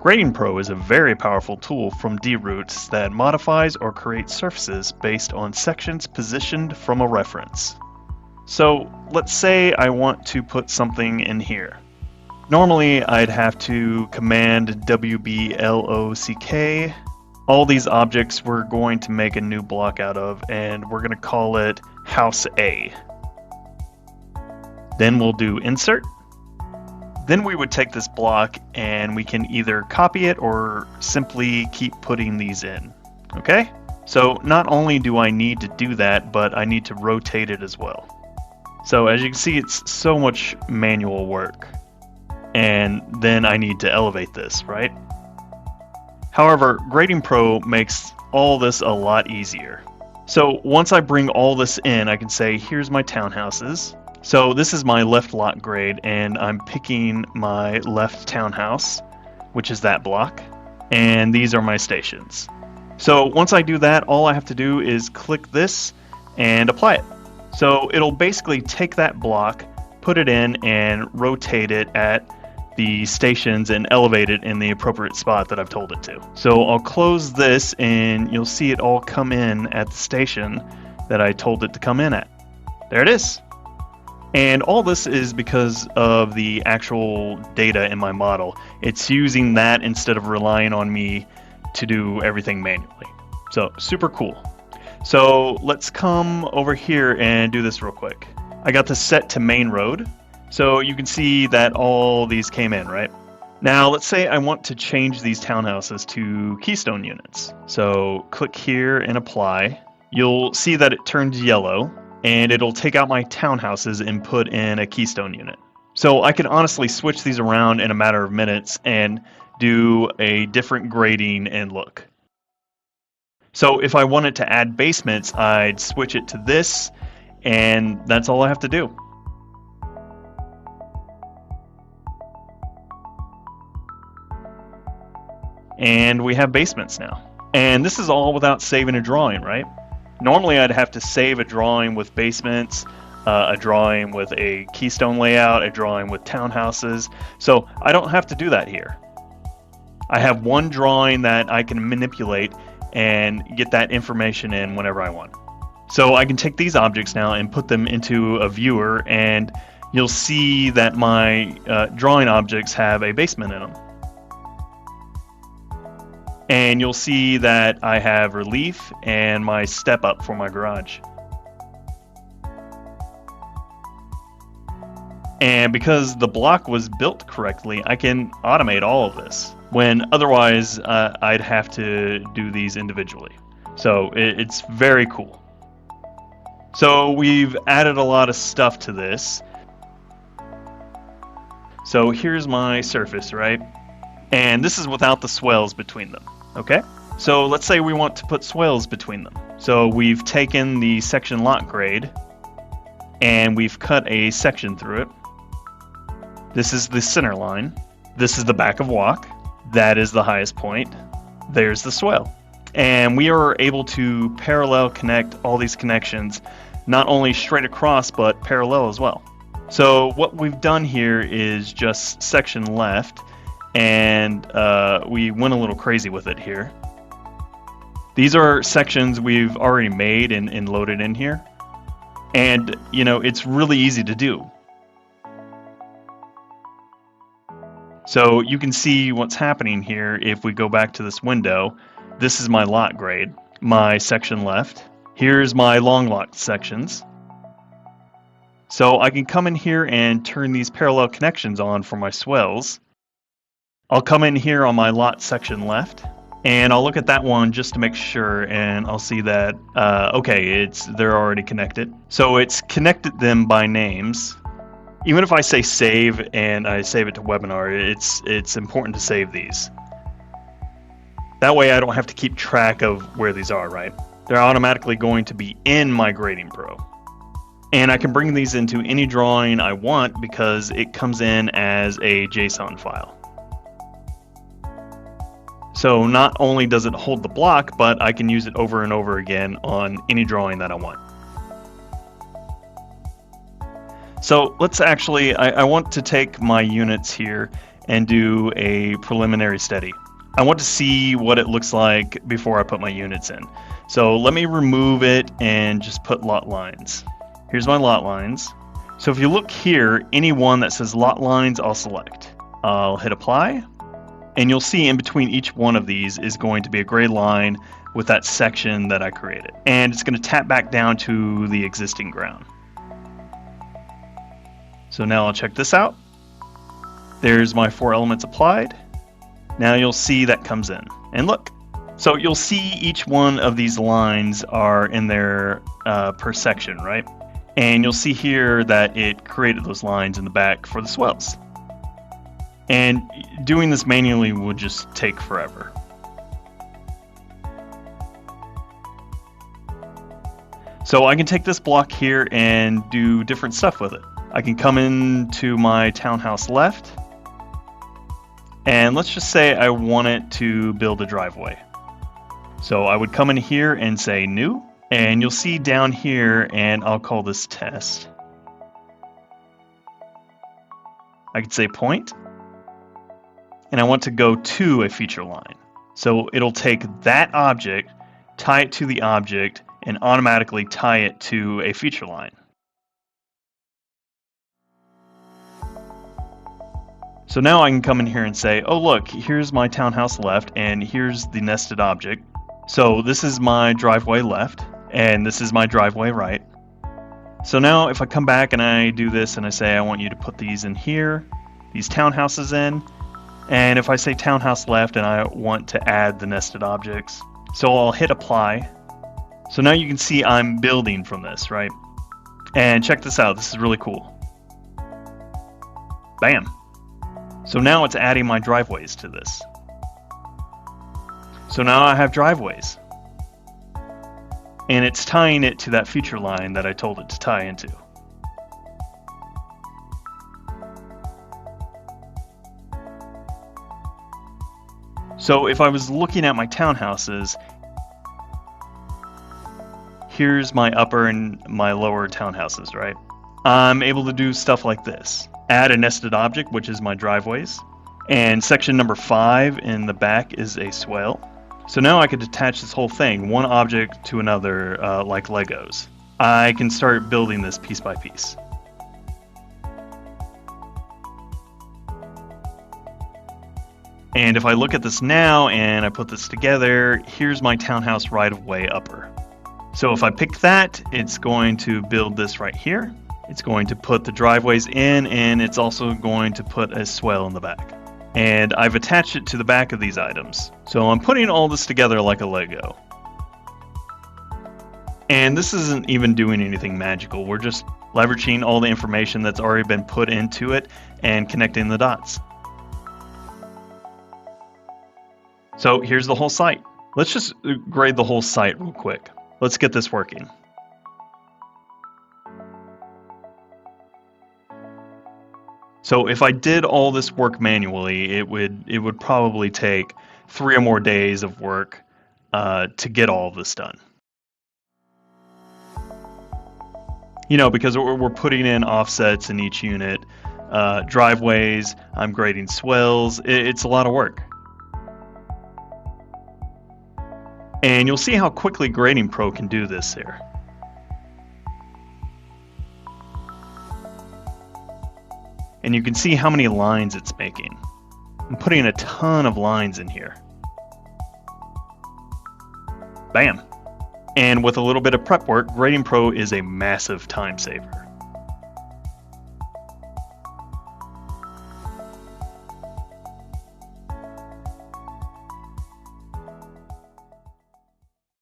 Grading Pro is a very powerful tool from DiRoots that modifies or creates surfaces based on sections positioned from a reference. So let's say I want to put something in here. Normally I'd have to command WBLOCK. All these objects we're going to make a new block out of, and we're going to call it House A. Then we'll do Insert. Then we would take this block and we can either copy it or simply keep putting these in. Okay? So not only do I need to do that, but I need to rotate it as well. So as you can see, it's so much manual work. And then I need to elevate this, right? However, Grading Pro makes all this a lot easier. So once I bring all this in, I can say, here's my townhouses. So this is my left lot grade, and I'm picking my left townhouse, which is that block, and these are my stations. So once I do that, all I have to do is click this and apply it. So it'll basically take that block, put it in, and rotate it at the stations and elevate it in the appropriate spot that I've told it to. So I'll close this and you'll see it all come in at the station that I told it to come in at. There it is. And all this is because of the actual data in my model. It's using that instead of relying on me to do everything manually. So super cool. So let's come over here and do this real quick. I got this set to main road. So you can see that all these came in, right? Now let's say I want to change these townhouses to keystone units. So click here and apply. You'll see that it turns yellow, and it'll take out my townhouses and put in a keystone unit. So I can honestly switch these around in a matter of minutes and do a different grading and look. So if I wanted to add basements, I'd switch it to this, and that's all I have to do. And we have basements now. And this is all without saving a drawing, right? Normally I'd have to save a drawing with basements, a drawing with a keystone layout, a drawing with townhouses. So I don't have to do that here. I have one drawing that I can manipulate and get that information in whenever I want. So I can take these objects now and put them into a viewer, and you'll see that my drawing objects have a basement in them. And you'll see that I have relief and my step up for my garage. And because the block was built correctly, I can automate all of this, when otherwise I'd have to do these individually. So it's very cool. So we've added a lot of stuff to this. So here's my surface, right? And this is without the swales between them. Okay, so let's say we want to put swales between them. So we've taken the section lot grade and we've cut a section through it. This is the center line. This is the back of walk. That is the highest point. There's the swale. And we are able to parallel connect all these connections, not only straight across, but parallel as well. So what we've done here is just section left, and we went a little crazy with it here. These are sections we've already made and loaded in here. And, you know, it's really easy to do. So you can see what's happening here if we go back to this window. This is my lot grade, my section left. Here's my long lot sections. So I can come in here and turn these parallel connections on for my swales. I'll come in here on my lot section left, and I'll look at that one just to make sure, and I'll see that, okay, they're already connected. So it's connected them by names. Even if I say save and I save it to webinar, it's important to save these. That way I don't have to keep track of where these are, right? They're automatically going to be in my Grading Pro. And I can bring these into any drawing I want because it comes in as a JSON file. So not only does it hold the block, but I can use it over and over again on any drawing that I want. So let's actually, I want to take my units here and do a preliminary study. I want to see what it looks like before I put my units in. So let me remove it and just put lot lines. Here's my lot lines. So if you look here, any one that says lot lines, I'll select. I'll hit apply, and you'll see in between each one of these is going to be a gray line with that section that I created. And it's going to tap back down to the existing ground. So now I'll check this out. There's my 4 elements applied. Now you'll see that comes in. And look, so you'll see each one of these lines are in there per section, right? And you'll see here that it created those lines in the back for the swells. And doing this manually would just take forever. So I can take this block here and do different stuff with it. I can come into my townhouse left, and let's just say I want it to build a driveway. So I would come in here and say new, and you'll see down here, and I'll call this test. I could say point, and I want to go to a feature line. So it'll take that object, tie it to the object, and automatically tie it to a feature line. So now I can come in here and say, oh look, here's my townhouse left, and here's the nested object. So this is my driveway left, and this is my driveway right. So now if I come back and I do this and I say I want you to put these in here, these townhouses in, and if I say townhouse left and I want to add the nested objects, so I'll hit apply. So now you can see I'm building from this, right? And check this out, this is really cool. Bam. So now it's adding my driveways to this. So now I have driveways. And it's tying it to that feature line that I told it to tie into. So if I was looking at my townhouses, here's my upper and my lower townhouses, right? I'm able to do stuff like this. Add a nested object, which is my driveways. And section number 5 in the back is a swale. So now I could attach this whole thing, one object to another, like Legos. I can start building this piece by piece. And if I look at this now and I put this together, here's my townhouse right-of-way upper. So if I pick that, it's going to build this right here. It's going to put the driveways in, and it's also going to put a swale in the back. And I've attached it to the back of these items. So I'm putting all this together like a Lego. And this isn't even doing anything magical. We're just leveraging all the information that's already been put into it and connecting the dots. So here's the whole site. Let's just grade the whole site real quick. Let's get this working. So if I did all this work manually, it would probably take 3 or more days of work to get all of this done. You know, because we're putting in offsets in each unit, driveways, I'm grading swells, it's a lot of work. And you'll see how quickly Grading Pro can do this here. And you can see how many lines it's making. I'm putting a ton of lines in here. Bam! And with a little bit of prep work, Grading Pro is a massive time saver.